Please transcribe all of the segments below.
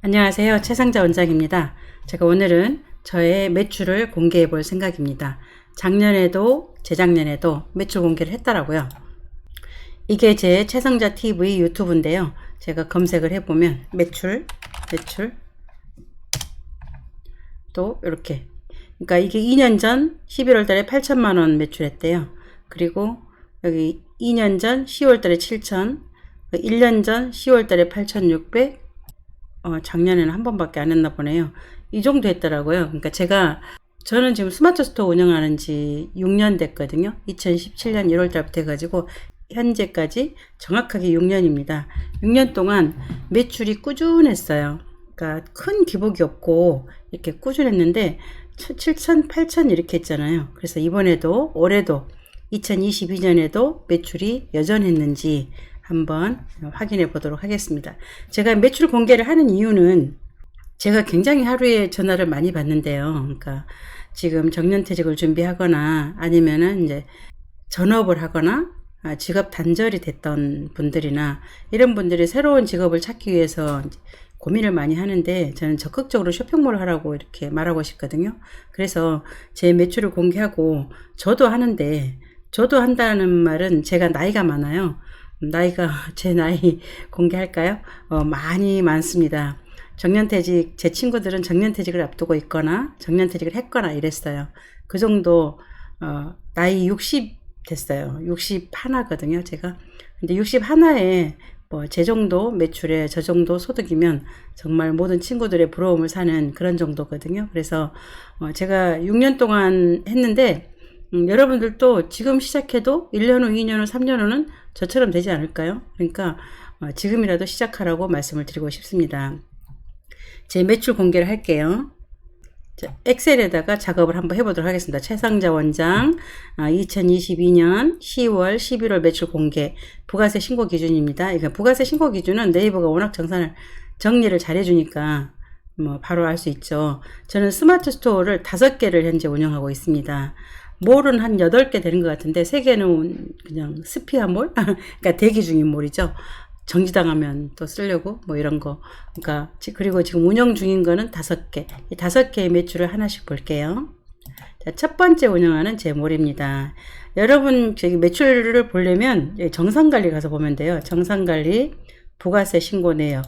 안녕하세요. 최상자 원장입니다. 제가 오늘은 저의 매출을 공개해 볼 생각입니다. 작년에도 재작년에도 매출 공개를 했더라고요. 이게 제 최상자 TV 유튜브인데요. 제가 검색을 해보면 매출 또 이렇게, 그러니까 이게 2년 전 11월 달에 8천만 원 매출했대요. 그리고 여기 2년 전 10월 달에 7천, 1년 전 10월 달에 8,600, 작년에는 한 번밖에 안 했나 보네요. 이 정도 했더라고요. 그러니까 저는 지금 스마트 스토어 운영하는 지 6년 됐거든요. 2017년 1월 달부터 해가지고 현재까지 정확하게 6년입니다. 6년 동안 매출이 꾸준했어요. 그러니까 큰 기복이 없고 이렇게 꾸준했는데 7천, 8천 이렇게 했잖아요. 그래서 이번에도 올해도 2022년에도 매출이 여전했는지 한번 확인해 보도록 하겠습니다. 제가 매출 공개를 하는 이유는 제가 굉장히 하루에 전화를 많이 받는데요. 그러니까 지금 정년퇴직을 준비하거나 아니면은 이제 전업을 하거나 직업 단절이 됐던 분들이나 이런 분들이 새로운 직업을 찾기 위해서 고민을 많이 하는데 저는 적극적으로 쇼핑몰을 하라고 이렇게 말하고 싶거든요. 그래서 제 매출을 공개하고 저도 하는데, 저도 한다는 말은 제가 나이가 많아요. 제 나이 공개할까요? 많이 많습니다. 정년퇴직, 제 친구들은 정년퇴직을 앞두고 있거나 정년퇴직을 했거나 이랬어요. 그 정도, 나이 60 됐어요. 60 하나거든요, 제가. 근데 60 하나에 제 정도 매출에 저 정도 소득이면 정말 모든 친구들의 부러움을 사는 그런 정도거든요. 그래서, 제가 6년 동안 했는데, 여러분들도 지금 시작해도 1년 후, 2년 후, 3년 후는 저처럼 되지 않을까요? 그러니까 지금이라도 시작하라고 말씀을 드리고 싶습니다. 제 매출 공개를 할게요. 자, 엑셀에다가 작업을 한번 해보도록 하겠습니다. 최상자 원장 2022년 10월, 11월 매출 공개 부가세 신고 기준입니다. 이거 부가세 신고 기준은 네이버가 워낙 정리를 잘 해주니까 바로 알 수 있죠. 저는 스마트 스토어를 5개를 현재 운영하고 있습니다. 몰은 한 8개 되는 것 같은데 3개는 그냥 스피아 몰? 그러니까 대기 중인 몰이죠. 정지당하면 또 쓰려고 이런 거. 그러니까 그리고 지금 운영 중인 거는 5개. 이 5개의 매출을 하나씩 볼게요. 자, 첫 번째 운영하는 제 몰입니다. 여러분 저기 매출을 보려면 정상관리 가서 보면 돼요. 정상관리 부가세 신고 내역.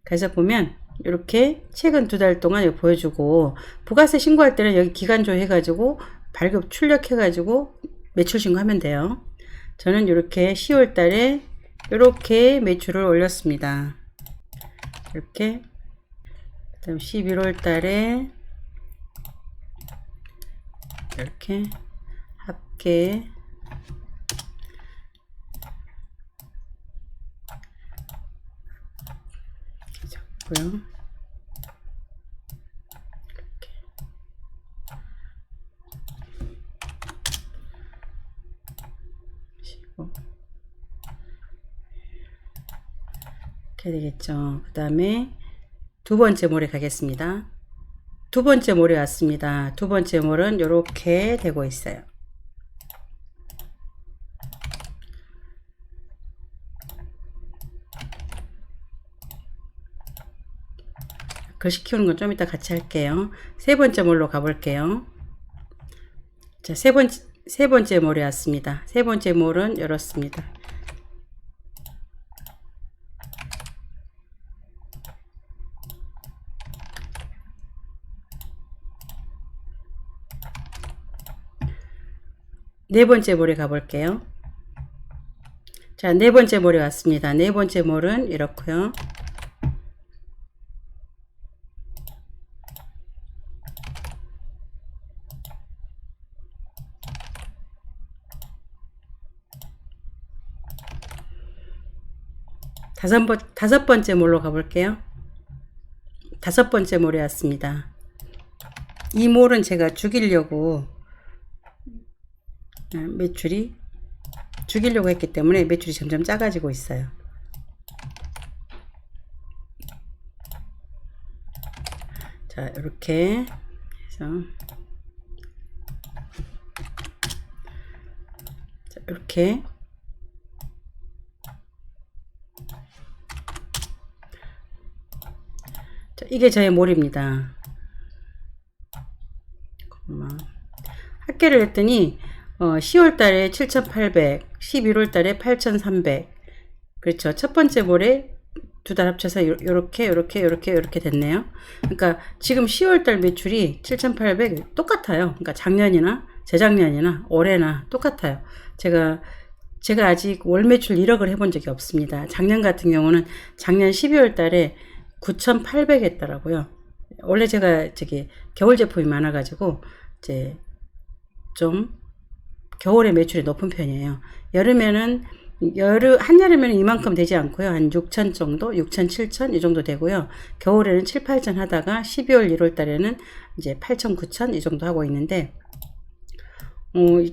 그래서 보면 이렇게 최근 2달 동안 여기 보여주고, 부가세 신고할 때는 여기 기간조 해가지고 발급 출력해가지고 매출 신고하면 돼요. 저는 이렇게 10월 달에 이렇게 매출을 올렸습니다. 이렇게. 그다음 11월 달에 이렇게 합계 고요. 이렇게 되겠죠. 그 다음에 두 번째 몰에 가겠습니다. 두 번째 몰에 왔습니다. 두 번째 몰은 이렇게 되고 있어요. 글씨 키우는 건 좀 이따 같이 할게요. 세 번째 몰로 가볼게요. 자, 세 번째 몰에 왔습니다. 세 번째 몰은 이렇습니다. 네 번째 몰에 가볼게요. 자, 네 번째 몰에 왔습니다. 네 번째 몰은 이렇고요. 다섯 번째 몰로 가볼게요. 다섯 번째 몰에 왔습니다. 이 몰은 제가 죽이려고 했기 때문에 매출이 점점 작아지고 있어요. 자, 이렇게 해서 자, 이렇게 자, 이게 저의 몰입니다. 합계를 했더니 10월 달에 7,800, 11월 달에 8,300. 그렇죠. 첫 번째 몰에 두 달 합쳐서 요렇게 됐네요. 그러니까 지금 10월 달 매출이 7,800 똑같아요. 그러니까 작년이나 재작년이나 올해나 똑같아요. 제가 아직 월 매출 1억을 해본 적이 없습니다. 작년 같은 경우는 작년 12월 달에 9,800 했더라고요. 원래 제가 겨울 제품이 많아가지고 이제 좀 겨울에 매출이 높은 편이에요. 여름에는 한여름에는 이만큼 되지 않고요. 한 6천 정도, 6천, 7천 이 정도 되고요. 겨울에는 7, 8천 하다가 12월, 1월 달에는 이제 8천, 9천 이 정도 하고 있는데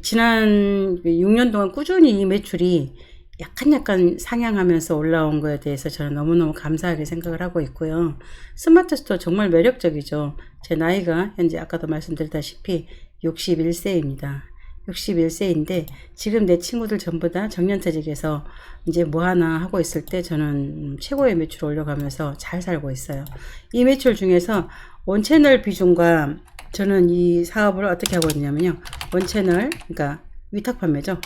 지난 6년 동안 꾸준히 이 매출이 약간 상향하면서 올라온 거에 대해서 저는 너무너무 감사하게 생각을 하고 있고요. 스마트 스토어 정말 매력적이죠. 제 나이가 현재 아까도 말씀드렸다시피 61세입니다. 61세인데 지금 내 친구들 전부 다 정년퇴직해서 이제 뭐 하나 하고 있을 때 저는 최고의 매출 올려가면서 잘 살고 있어요. 이 매출 중에서 원채널 비중과 저는 이 사업을 어떻게 하고 있냐면요. 원채널, 그러니까 위탁 판매죠.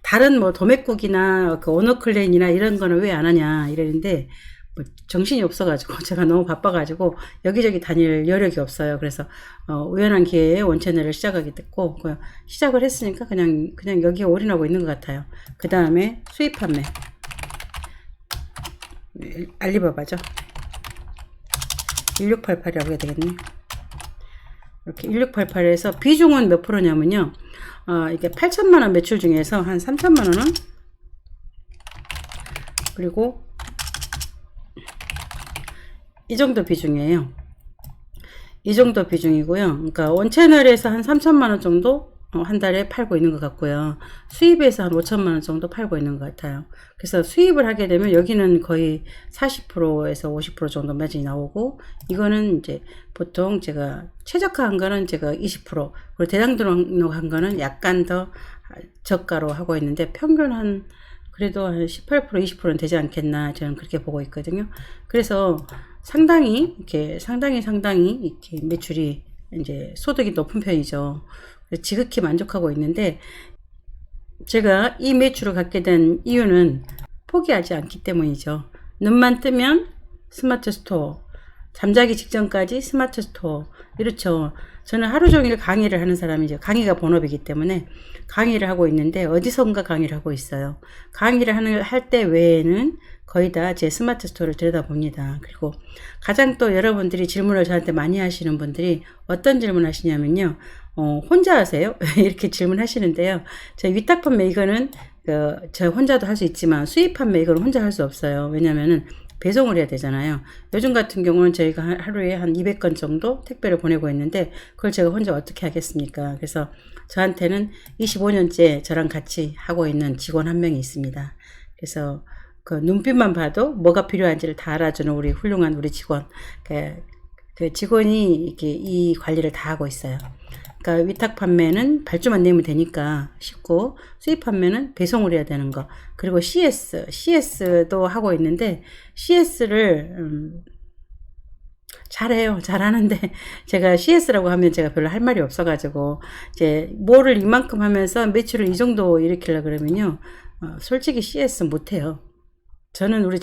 다른 뭐 도매국이나 오너클랜이나 이런 거는 왜 안 하냐 이러는데 뭐 정신이 없어가지고 제가 너무 바빠가지고 여기저기 다닐 여력이 없어요. 그래서 우연한 기회에 원채널을 시작하게 됐고 시작을 했으니까 그냥 여기에 올인하고 있는 것 같아요. 그 다음에 수입 판매 알리바바죠. 1688이라고 해야 되겠네. 이렇게 1688에서 비중은 몇 프로냐면요. 이게 8천만원 매출 중에서 한 3천만원은 그리고 이 정도 비중이에요. 이 정도 비중이고요. 그러니까 원채널에서 한 3천만원 정도 한 달에 팔고 있는 것 같고요. 수입에서 한 5천만원 정도 팔고 있는 것 같아요. 그래서 수입을 하게 되면 여기는 거의 40%에서 50% 정도 마진이 나오고 이거는 이제 보통 제가 최저가한 거는 제가 20% 그리고 대량 등록한 거는 약간 더 저가로 하고 있는데 평균 한 그래도 한 18% 20%는 되지 않겠나 저는 그렇게 보고 있거든요. 그래서 상당히 이렇게 매출이 이제 소득이 높은 편이죠. 지극히 만족하고 있는데 제가 이 매출을 갖게 된 이유는 포기하지 않기 때문이죠. 눈만 뜨면 스마트 스토어, 잠자기 직전까지 스마트 스토어. 이렇죠. 저는 하루 종일 강의를 하는 사람이죠. 강의가 본업이기 때문에 강의를 하고 있는데 어디선가 강의를 하고 있어요. 강의를 할 때 외에는 거의 다 제 스마트 스토어를 들여다봅니다. 그리고 가장 또 여러분들이 질문을 저한테 많이 하시는 분들이 어떤 질문 하시냐면요. 혼자 하세요? 이렇게 질문하시는데요. 저 위탁 판매 이거는 저 혼자도 할 수 있지만 수입 판매 이거는 혼자 할 수 없어요. 왜냐면은 배송을 해야 되잖아요. 요즘 같은 경우는 저희가 하루에 한 200건 정도 택배를 보내고 있는데 그걸 제가 혼자 어떻게 하겠습니까? 그래서 저한테는 25년째 저랑 같이 하고 있는 직원 한 명이 있습니다. 그래서 그 눈빛만 봐도 뭐가 필요한지를 다 알아주는 우리 훌륭한 우리 직원. 그 직원이 이렇게 이 관리를 다 하고 있어요. 그러니까 위탁 판매는 발주만 내면 되니까 쉽고 수입 판매는 배송을 해야 되는 거. 그리고 CS도 하고 있는데 CS를 잘해요. 잘하는데 제가 CS라고 하면 제가 별로 할 말이 없어가지고 이제 뭐를 이만큼 하면서 매출을 이 정도 일으키려 그러면요. 솔직히 CS 못해요. 저는 우리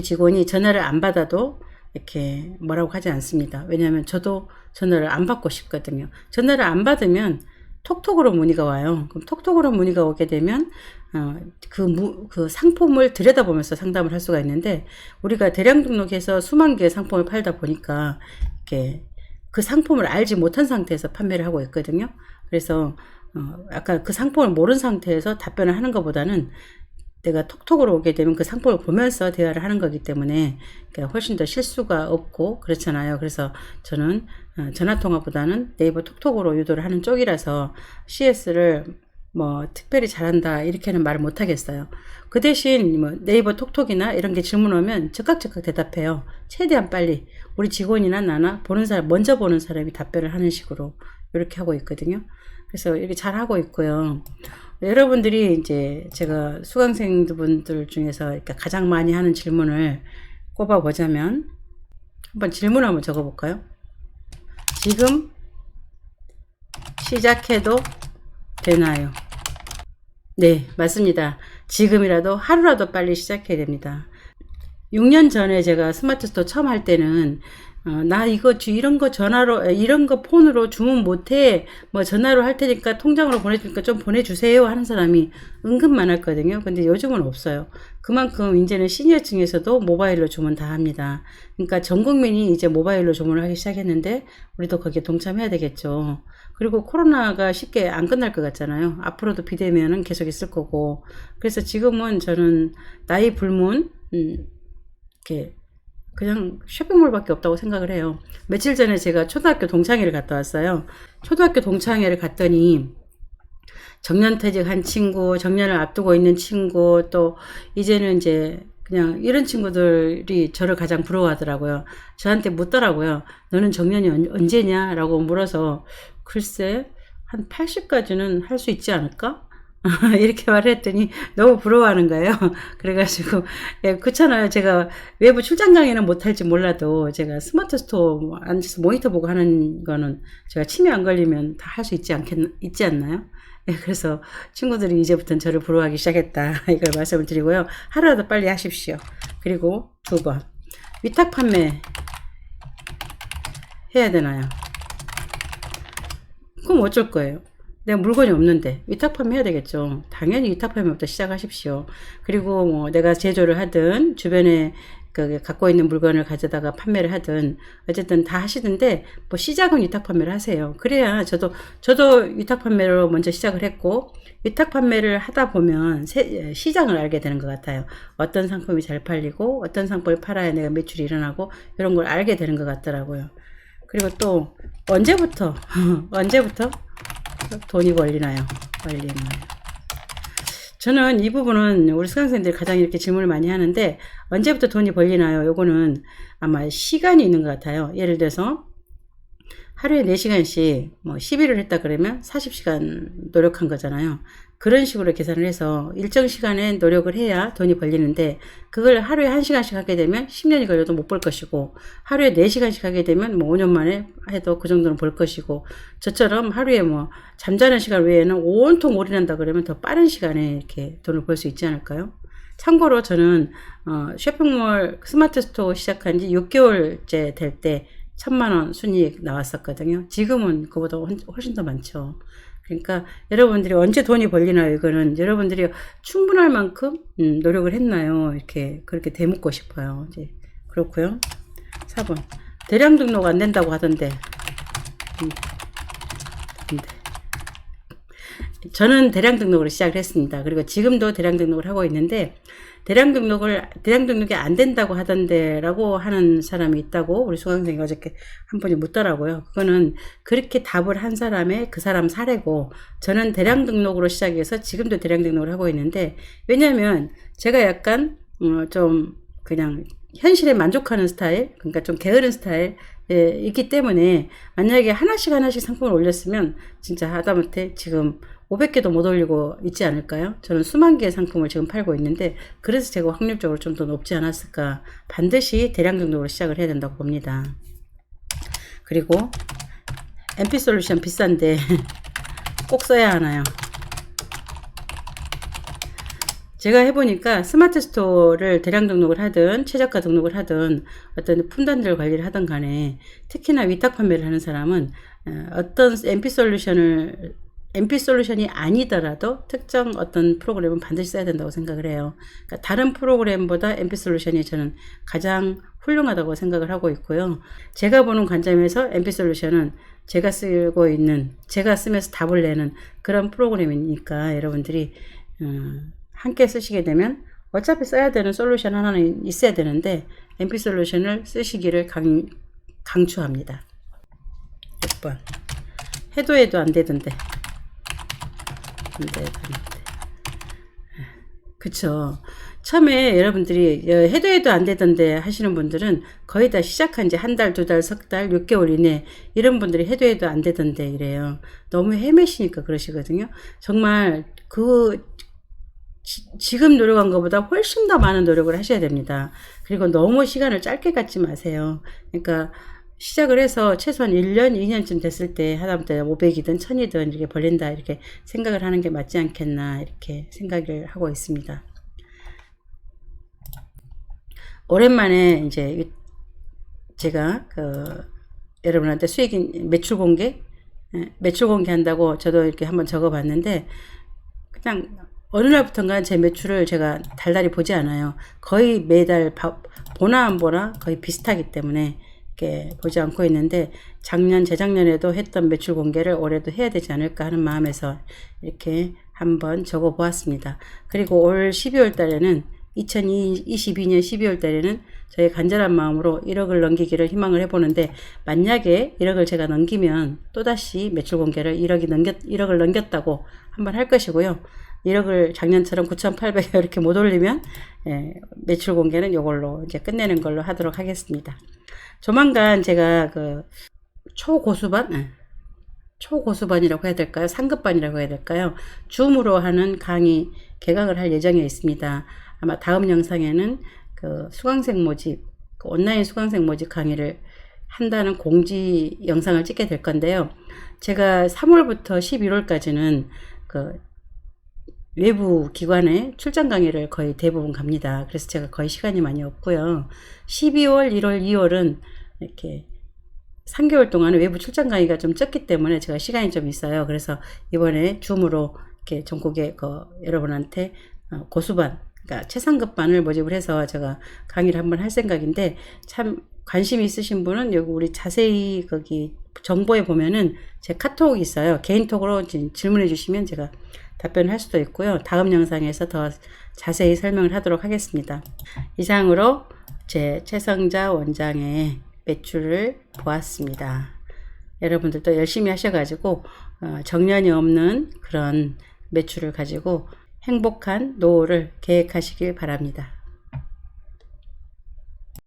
직원이 전화를 안 받아도 이렇게 뭐라고 하지 않습니다. 왜냐하면 저도 전화를 안 받고 싶거든요. 전화를 안 받으면 톡톡으로 문의가 와요. 그럼 톡톡으로 문의가 오게 되면 그 상품을 들여다보면서 상담을 할 수가 있는데 우리가 대량 등록해서 수만 개의 상품을 팔다 보니까 이렇게 그 상품을 알지 못한 상태에서 판매를 하고 있거든요. 그래서 아까 그 상품을 모르는 상태에서 답변을 하는 것보다는 내가 톡톡으로 오게 되면 그 상품을 보면서 대화를 하는 거기 때문에 훨씬 더 실수가 없고 그렇잖아요. 그래서 저는 전화통화보다는 네이버 톡톡으로 유도를 하는 쪽이라서 CS를 뭐 특별히 잘한다 이렇게는 말을 못 하겠어요. 그 대신 뭐 네이버 톡톡이나 이런 게 질문 오면 즉각 대답해요. 최대한 빨리 우리 직원이나 나나 먼저 보는 사람이 답변을 하는 식으로 이렇게 하고 있거든요. 그래서 이렇게 잘 하고 있고요. 여러분들이 이제 제가 수강생분들 중에서 그러니까 가장 많이 하는 질문을 꼽아 보자면 한번 질문 한번 적어 볼까요? 지금 시작해도 되나요? 네, 맞습니다. 지금이라도 하루라도 빨리 시작해야 됩니다. 6년 전에 제가 스마트 스토어 처음 할 때는 나 이거 이런 거 전화로 이런 거 폰으로 주문 못해 뭐 전화로 할 테니까 통장으로 보내주니까 좀 보내주세요 하는 사람이 은근 많았거든요. 근데 요즘은 없어요. 그만큼 이제는 시니어층에서도 모바일로 주문 다 합니다. 그러니까 전 국민이 이제 모바일로 주문을 하기 시작했는데 우리도 거기에 동참해야 되겠죠. 그리고 코로나가 쉽게 안 끝날 것 같잖아요. 앞으로도 비대면은 계속 있을 거고. 그래서 지금은 저는 나이 불문 이렇게 그냥 쇼핑몰밖에 없다고 생각을 해요. 며칠 전에 제가 초등학교 동창회를 갔다 왔어요. 초등학교 동창회를 갔더니 정년퇴직한 친구, 정년을 앞두고 있는 친구, 또 이제는 이제 그냥 이런 친구들이 저를 가장 부러워하더라고요. 저한테 묻더라고요. 너는 정년이 언제냐? 라고 물어서 글쎄 한 80까지는 할 수 있지 않을까? 이렇게 말했더니 너무 부러워하는 거예요. 그래가지고 예, 그렇잖아요. 제가 외부 출장 강의는 못할지 몰라도 제가 스마트 스토어 앉아서 모니터 보고 하는 거는 제가 치매 안 걸리면 다 할 수 있지 않나요? 예, 그래서 친구들이 이제부터는 저를 부러워하기 시작했다. 이걸 말씀을 드리고요. 하루라도 빨리 하십시오. 그리고 2번 위탁 판매 해야 되나요? 그럼 어쩔 거예요? 내가 물건이 없는데 위탁 판매해야 되겠죠. 당연히 위탁 판매부터 시작하십시오. 그리고 뭐 내가 제조를 하든 주변에 그 갖고 있는 물건을 가져다가 판매를 하든 어쨌든 다 하시는데 뭐 시작은 위탁 판매를 하세요. 그래야 저도 위탁 판매로 먼저 시작을 했고 위탁 판매를 하다 보면 시장을 알게 되는 것 같아요. 어떤 상품이 잘 팔리고 어떤 상품을 팔아야 내가 매출이 일어나고 이런 걸 알게 되는 것 같더라고요. 그리고 또 언제부터 돈이 벌리나요? 저는 이 부분은 우리 수강생들이 가장 이렇게 질문을 많이 하는데 언제부터 돈이 벌리나요? 요거는 아마 시간이 있는 것 같아요. 예를 들어서 하루에 4시간씩 뭐 10일을 했다 그러면 40시간 노력한 거잖아요. 그런 식으로 계산을 해서 일정 시간에 노력을 해야 돈이 벌리는데 그걸 하루에 1시간씩 하게 되면 10년이 걸려도 못 벌 것이고 하루에 4시간씩 하게 되면 뭐 5년 만에 해도 그 정도는 벌 것이고 저처럼 하루에 뭐 잠자는 시간 외에는 온통 올인한다 그러면 더 빠른 시간에 이렇게 돈을 벌 수 있지 않을까요? 참고로 저는 쇼핑몰 스마트 스토어 시작한 지 6개월째 될 때 1000만원 순이익 나왔었거든요. 지금은 그보다 훨씬 더 많죠. 그러니까 여러분들이 언제 돈이 벌리나요? 이거는 여러분들이 충분할 만큼 노력을 했나요? 이렇게 그렇게 되묻고 싶어요. 이제 그렇고요. 4번 대량 등록 안 된다고 하던데. 저는 대량 등록으로 시작을 했습니다. 그리고 지금도 대량 등록을 하고 있는데 대량 등록이 안 된다고 하던데라고 하는 사람이 있다고 우리 수강생이 어저께 한 분이 묻더라고요. 그거는 그렇게 답을 한 사람의 그 사람 사례고 저는 대량 등록으로 시작해서 지금도 대량 등록을 하고 있는데 왜냐면 제가 약간 좀 그냥 현실에 만족하는 스타일, 그러니까 좀 게으른 스타일 있기 때문에 만약에 하나씩 상품을 올렸으면 진짜 하다못해 지금 500개도 못 올리고 있지 않을까요? 저는 수만 개의 상품을 지금 팔고 있는데 그래서 제가 확률적으로 좀 더 높지 않았을까. 반드시 대량 등록으로 시작을 해야 된다고 봅니다. 그리고 MP솔루션 비싼데 꼭 써야 하나요? 제가 해보니까 스마트 스토어를 대량 등록을 하든 최저가 등록을 하든 어떤 품단들 관리를 하든 간에 특히나 위탁 판매를 하는 사람은 어떤 MP 솔루션이 아니더라도 특정 어떤 프로그램은 반드시 써야 된다고 생각을 해요. 그러니까 다른 프로그램보다 MP 솔루션이 저는 가장 훌륭하다고 생각을 하고 있고요. 제가 보는 관점에서 MP 솔루션은 제가 쓰면서 답을 내는 그런 프로그램이니까 여러분들이 함께 쓰시게 되면 어차피 써야 되는 솔루션 하나는 있어야 되는데 MP 솔루션을 쓰시기를 강추합니다. 6번 해도 안 되던데. 그쵸. 처음에 여러분들이 해도 안 되던데 하시는 분들은 거의 다 시작한 지 한 달, 두 달, 석 달, 6개월 이내 이런 분들이 해도 안 되던데 이래요. 너무 헤매시니까 그러시거든요. 정말 지금 노력한 것보다 훨씬 더 많은 노력을 하셔야 됩니다. 그리고 너무 시간을 짧게 갖지 마세요. 그러니까 시작을 해서 최소한 1년, 2년쯤 됐을 때 하다못해 500이든 1000이든 이렇게 벌린다 이렇게 생각을 하는 게 맞지 않겠나 이렇게 생각을 하고 있습니다. 오랜만에 이제 제가 여러분한테 매출 공개 한다고 저도 이렇게 한번 적어 봤는데 그냥 어느 날부턴가 제 매출을 제가 달달이 보지 않아요. 거의 매달 보나 안 보나 거의 비슷하기 때문에 이렇게 보지 않고 있는데 재작년에도 했던 매출 공개를 올해도 해야 되지 않을까 하는 마음에서 이렇게 한번 적어 보았습니다. 그리고 올 12월 달에는 2022년 12월 달에는 저희 간절한 마음으로 1억을 넘기기를 희망을 해보는데 만약에 1억을 제가 넘기면 또다시 매출 공개를 1억을 넘겼다고 한번 할 것이고요. 1억을 작년처럼 9,800에 이렇게 못 올리면 매출 공개는 이걸로 이제 끝내는 걸로 하도록 하겠습니다. 조만간 제가 초고수반이라고 해야 될까요? 상급반이라고 해야 될까요? 줌으로 하는 강의 개강을 할 예정에 있습니다. 아마 다음 영상에는 수강생 모집, 온라인 수강생 모집 강의를 한다는 공지 영상을 찍게 될 건데요. 제가 3월부터 11월까지는 외부 기관에 출장 강의를 거의 대부분 갑니다. 그래서 제가 거의 시간이 많이 없고요. 12월, 1월, 2월은 이렇게 3개월 동안은 외부 출장 강의가 좀 적기 때문에 제가 시간이 좀 있어요. 그래서 이번에 줌으로 이렇게 전국에 여러분한테 고수반, 그러니까 최상급반을 모집을 해서 제가 강의를 한번 할 생각인데 참 관심 있으신 분은 여기 우리 자세히 거기 정보에 보면은 제 카톡이 있어요. 개인톡으로 질문해 주시면 제가 답변을 할 수도 있고요. 다음 영상에서 더 자세히 설명을 하도록 하겠습니다. 이상으로 제 최성자 원장의 매출을 보았습니다. 여러분들도 열심히 하셔가지고 정년이 없는 그런 매출을 가지고 행복한 노후를 계획하시길 바랍니다.